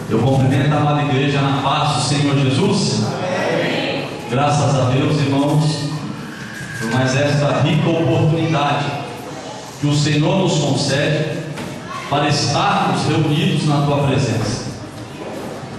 Eu cumprimento a amada igreja na paz do Senhor Jesus. Amém. Graças a Deus, irmãos, por mais esta rica oportunidade que o Senhor nos concede para estarmos reunidos na tua presença.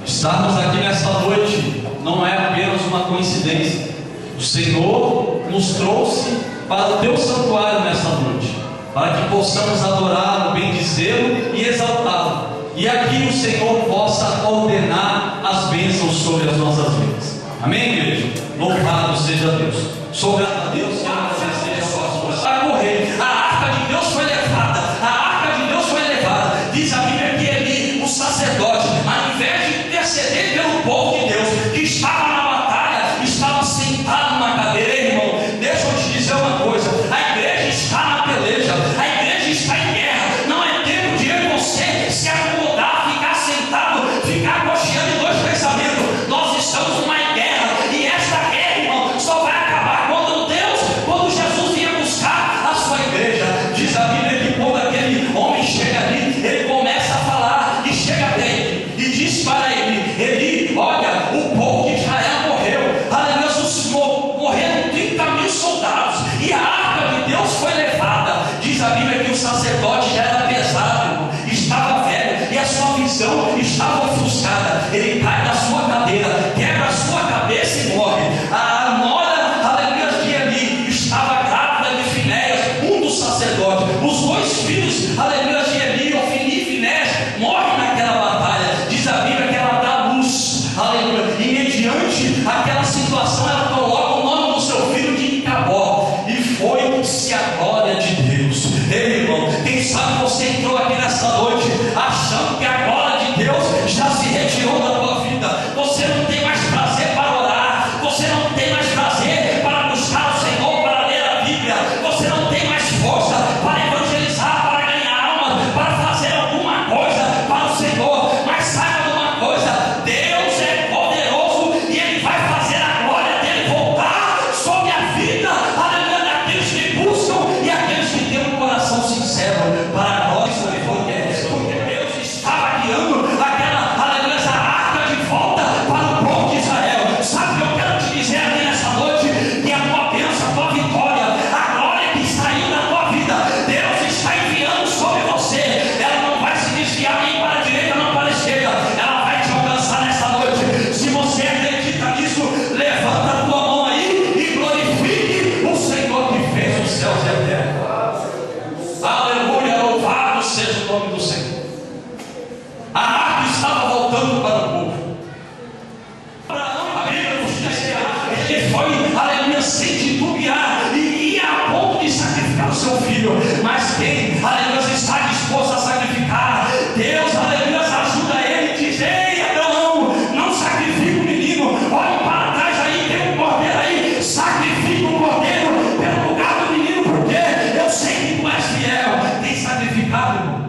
Estarmos aqui nesta noite não é apenas uma coincidência. O Senhor nos trouxe para o teu santuário nesta noite, para que possamos adorá-lo, bendizê-lo e exaltá-lo. E aqui o Senhor possa ordenar as bênçãos sobre as nossas vidas. Amém, igreja? Louvado seja Deus. Sou grato a Deus que a seja suas forças. A correr, a arca de Deus foi levada. A arca de Deus foi levada. Diz a Bíblia que ali o sacerdote, ao invés de interceder pelo povo de Deus que estava na batalha, estava sentado numa cadeira. Irmão, deixa eu te dizer uma coisa: a igreja está na peleja, a igreja está em guerra. Não é tempo de eu e você se acomodar, ficar sentado, ficar cocheando em dois pensamentos. Nós estamos numa guerra, e esta guerra, irmão, só vai acabar quando Jesus vier buscar a sua igreja. Diz a Bíblia que quando aquele homem chega ali, ele começa a falar e chega até ele e diz para ele: olha, o povo de Israel morreu, aleluia, morreram 30.000 soldados e a arca de Deus foi levada. Diz a Bíblia que o sacerdote já era pesado, irmão, estava velho e a sua visão estava ofuscada. Ele cai da sua cadeira, quebra a sua cabeça e morre. A nora, aleluia, que ali estava grávida de Finéias, um dos sacerdotes. Os dois filhos, aleluia, de Eli, Ofni e Finéias, morrem naquela batalha. Diz a Bíblia que ela dá luz, aleluia, e mediante aquela situação ela coloca o nome do seu filho de Icabod, e foi-se a glória de Deus. Ei, irmão, quem sabe você entrou aqui nessa noite achando que a glória de Deus já se retirou da tua vida. Você não tem mais prazer para orar, você não tem mais prazer para buscar o Senhor, para ler a Bíblia, você não tem mais força para evangelizar, para ganhar alma, para fazer alguma coisa para o Senhor. Mas saiba de uma coisa: Deus é poderoso e Ele vai fazer a glória dele voltar sobre a vida, aleluia, daqueles que buscam e aqueles que têm um coração sincero para a glória do Senhor. Porque Deus estava guiando aquela, aleluia, essa arca de volta para o povo de Israel. Sabe o que eu quero te dizer aqui nessa noite? Que a tua bênção, a tua vitória, a glória que saiu da tua vida, Deus está enviando sobre você. Ela não vai se desviar nem para a direita, não para a esquerda. Ela vai te alcançar nessa noite. Se você acredita nisso, levanta a tua mão aí e glorifique o Senhor que fez os céus e a terra. Aleluia, louvado seja o nome do Senhor. A arca estava voltando para o povo. A Bíblia nos diz que ele foi, aleluia, sem titubear e ia a ponto de sacrificar o seu filho. Mas quem, aleluia, está disposto a sacrificar, Deus, aleluia, ajuda ele e diz: ei, Abraão, não sacrifica o menino, olhe para trás aí, tem um cordeiro aí, sacrifica o cordeiro pelo lugar do menino, porque eu sei que tu és fiel. Tem sacrificado, irmão?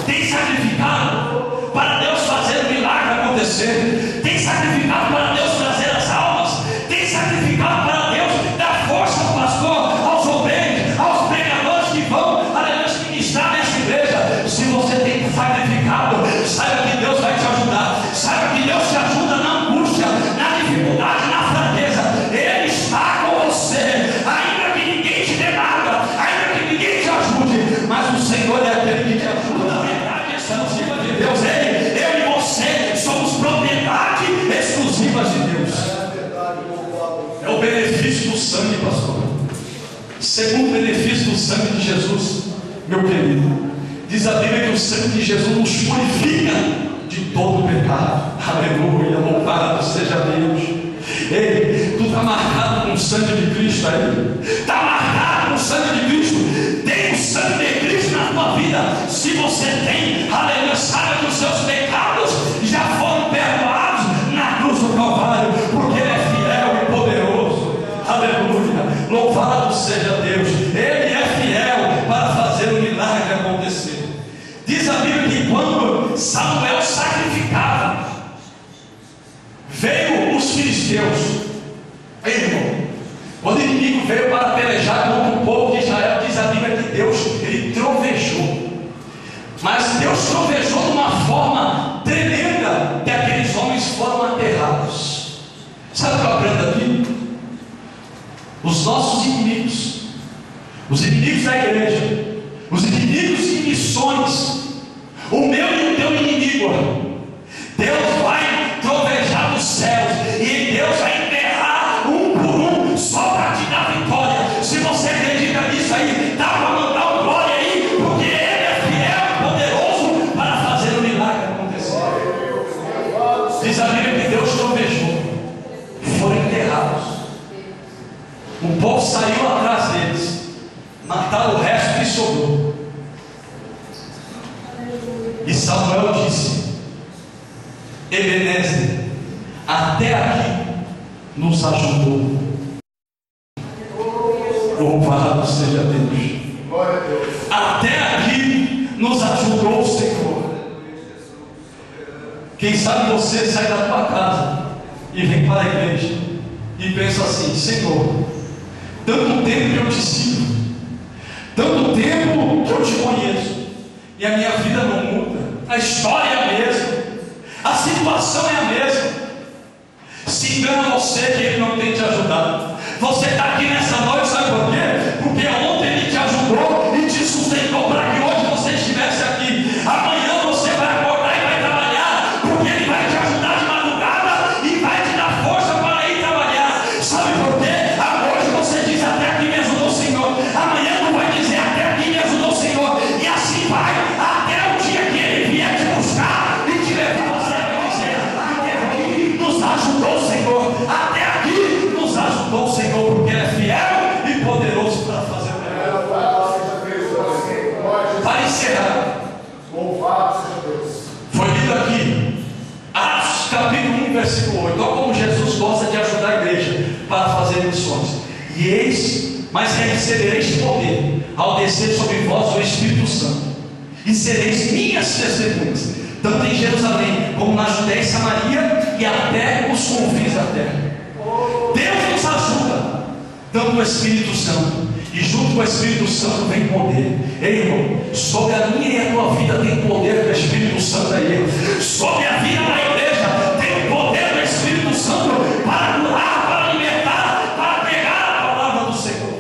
Tem sacrificado para Deus fazer o milagre acontecer? Tem sacrificado para Deus trazer as almas? Tem sacrificado para Deus dar força ao pastor, aos obreiros, aos pregadores que vão, aleluia, ministrar nessa igreja? Se você tem sacrificado, saiba que Deus vai te ajudar. Saiba que Deus te ajuda na angústia, na dificuldade, na fraqueza. Ele está com você, ainda que ninguém te dê nada, ainda que ninguém te ajude, mas o Senhor é aquele que te ajuda. A verdade é exclusiva de Deus. Eu e você somos propriedade exclusiva de Deus. É o benefício do sangue, pastor. Segundo benefício do sangue de Jesus, meu querido, diz a Bíblia que o sangue de Jesus nos purifica de todo pecado. Aleluia, louvado seja Deus. Ei, tu está marcado com o sangue de Cristo aí? Está marcado com o sangue de Cristo? Tem o sangue de Cristo na tua vida? Se você tem, aleluia, saiba que os seus pecados já foram perdoados na cruz do Calvário, porque Ele é fiel e poderoso. Aleluia, louvado seja Deus. Ele é fiel para fazer o milagre acontecer. Diz a Bíblia que quando Samuel sacrificava, veio os filisteus. Irmão, quando o inimigo veio para pelejar contra o povo de Israel, diz a Bíblia que Deus, ele trovejou. Mas Deus trovejou de uma forma tremenda. da igreja, os inimigos de missões, o meu e o teu inimigo, Deus vai trovejar dos céus e Deus vai enterrar um por um só para te dar vitória. Se você acredita nisso aí, dá para mandar um glória aí, porque Ele é fiel e poderoso para fazer o milagre acontecer. Diz a Bíblia que Deus trovejou, foram enterrados. O povo saiu atrás deles, mataram o resto que sobrou. E Samuel disse: Ebenezer, até aqui nos ajudou. Louvado seja Deus. Até aqui nos ajudou o Senhor. Quem sabe você sai da tua casa e vem para a igreja e pensa assim: Senhor, tanto tempo que eu te sigo, tanto tempo que eu te conheço, e a minha vida não muda, a história é a mesma, a situação é a mesma. Se engana você que Ele não tem te ajudado. Você está aqui nessa noite, sabe por quê? Porque ontem Ele te ajudou e te sustentou para que hoje você estivesse aqui. Amanhã você vai acordar e vai trabalhar, porque Ele vai te ajudar de madrugada e vai te dar força para ir trabalhar. Sabe por quê? Hoje você diz: até aqui me ajudou o Senhor. Amanhã tu vai dizer: até aqui me ajudou o Senhor. E assim vai até o dia que Ele vier te buscar e te levar. Você vai dizer: até aqui nos ajudou o Senhor. Até aqui nos ajudou o Senhor, porque Ele é fiel e poderoso para fazer o melhor. Para encerrar, foi lido aqui Atos capítulo 1 versículo 8. Olha como Jesus gosta de ajudar a igreja para fazer missões. E eis, mas recebereis poder ao descer sobre vós o Espírito Santo, e sereis minhas testemunhas, tanto em Jerusalém como na Judéia e Samaria e até os confins da terra. Deus nos ajuda dando o Espírito Santo, e junto com o Espírito Santo vem poder. Ei, irmão, sobre a minha e a tua vida tem poder do Espírito Santo aí. Sobre a vida da igreja tem o poder do Espírito Santo para curar, para libertar, para pregar a palavra do Senhor.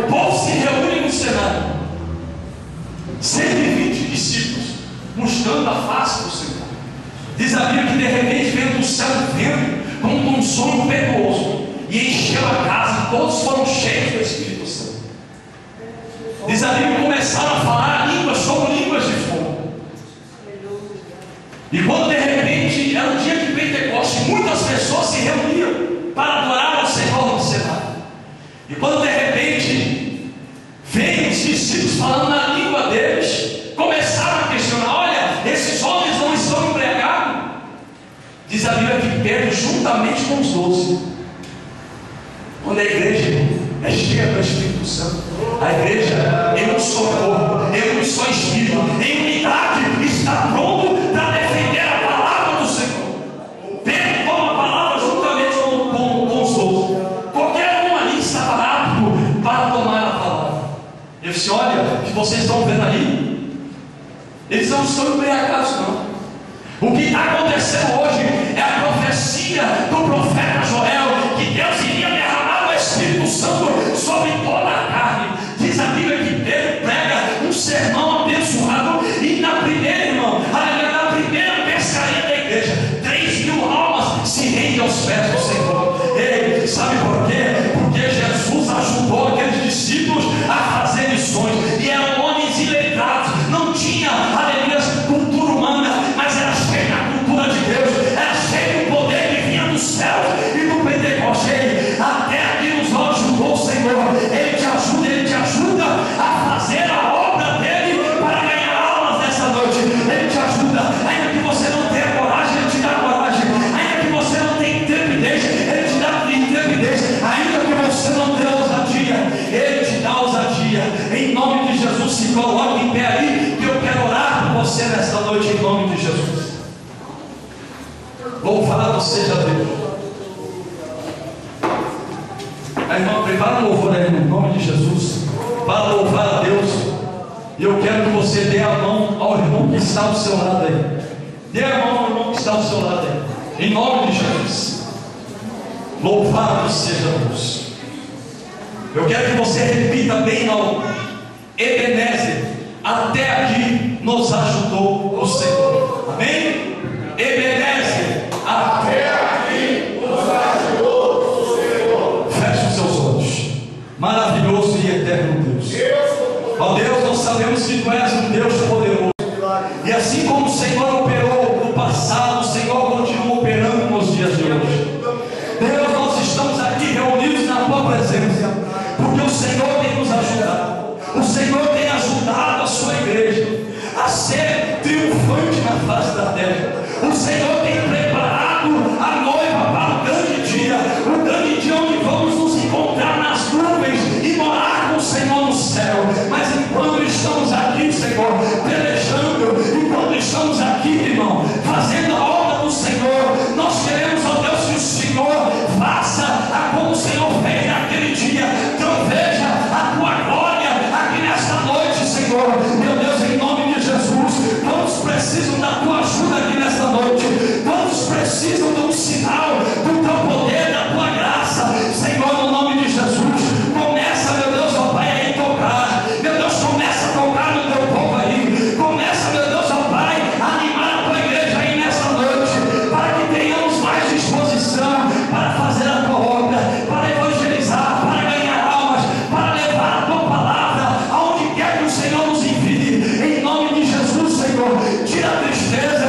O povo se reúne no cenário, 120 discípulos mostrando a face do Senhor. Diz a Bíblia que de repente veio do céu vento como um som impetuoso e encheu a casa, e todos foram cheios do Espírito Santo. Diz a Bíblia que começaram a falar línguas como línguas de fogo. E quando de repente era o dia de Pentecostes, muitas pessoas se reuniam para adorar ao Senhor no cenário. E quando de repente veio os discípulos falando na língua deles, começaram a questionar: olha, esses homens não estão embriagados? Diz a Bíblia que Pedro, juntamente com os 12, quando a igreja é cheia do Espírito Santo, a igreja em um só corpo, em um só espírito, em unidade, está pronto para defender a palavra do Senhor. Pedro toma a palavra juntamente com os 12. Qualquer um ali estava apto para tomar a palavra. Ele disse: olha, o que vocês estão vendo ali, eles não estão embriagados, não. O que está acontecendo hoje é a profecia do profeta Joel, que Deus iria derramar o Espírito Santo sobre toda a carne. Diz a Bíblia que Pedro prega um sermão abençoado, e na primeira, irmão, na primeira pescaria da igreja, 3.000 almas se rendem aos pés do Senhor. Ei, sabe por quê? Porque Jesus ajudou aqueles discípulos a fazer missões, e eram homens iletrados, não tinha, aleluia, cultura humana, mas era cheio da cultura de Deus, era cheio do poder que vinha dos céus e do Pentecostes. Até aqui nos ajudou o Senhor. Ele te ajuda a fazer a obra dele para ganhar almas nessa noite. Ele te ajuda, ainda que você não tenha coragem, Ele te dá coragem. Ainda que você não tenha intrepidez, Ele te dá intrepidez. Ainda que você não tenha ousadia, Ele te dá ousadia. Em nome de Jesus, se coloque em pé aí, que eu quero orar por você nesta noite, em nome de Jesus. Louvado seja Deus. A irmã, prepara o louvor aí no nome de Jesus, para louvar a Deus. E eu quero que você dê a mão ao irmão que está ao seu lado aí. Dê a mão ao irmão que está ao seu lado aí, em nome de Jesus. Louvado seja Deus. Eu quero que você repita bem alto: Ebenezer, até aqui nos ajudou o Senhor. Amém? Ebenezer, até aqui nos ajudou o Senhor. Feche os seus olhos. Maravilhoso e eterno Deus. Ó Deus, nós sabemos que Tu és um Deus poderoso. E assim como o Senhor operou no passado, o Senhor continua operando nos dias de hoje. Deus, nós estamos aqui reunidos na Tua presença, porque o Senhor tem nos ajudado. O Senhor tem ajudado a Sua igreja a ser triunfante na face da terra. O Senhor tem preparado a noiva para o grande dia onde vamos nos encontrar nas nuvens e morar com o Senhor no céu. Mas enquanto estamos aqui, Senhor, pelejando, enquanto estamos aqui, irmão, fazendo a obra do Senhor, nós queremos, ó Deus, que o Senhor faça como o Senhor fez naquele dia. Então veja a Tua glória aqui nesta noite, Senhor. Meu Deus, em nome de Jesus, todos precisam da Tua ajuda aqui nesta noite. Todos precisam de um sinal do Teu poder, da Tua graça, Senhor, no nome de Jesus. Começa, meu Deus, ó Pai, a tocar. Meu Deus, começa a tocar no Teu povo aí. Começa, meu Deus, ó Pai, a animar a Tua igreja aí nessa noite, para que tenhamos mais disposição para fazer a Tua obra, para evangelizar, para ganhar almas, para levar a Tua palavra aonde quer que o Senhor nos envie. Em nome de Jesus, Senhor, tira a tristeza,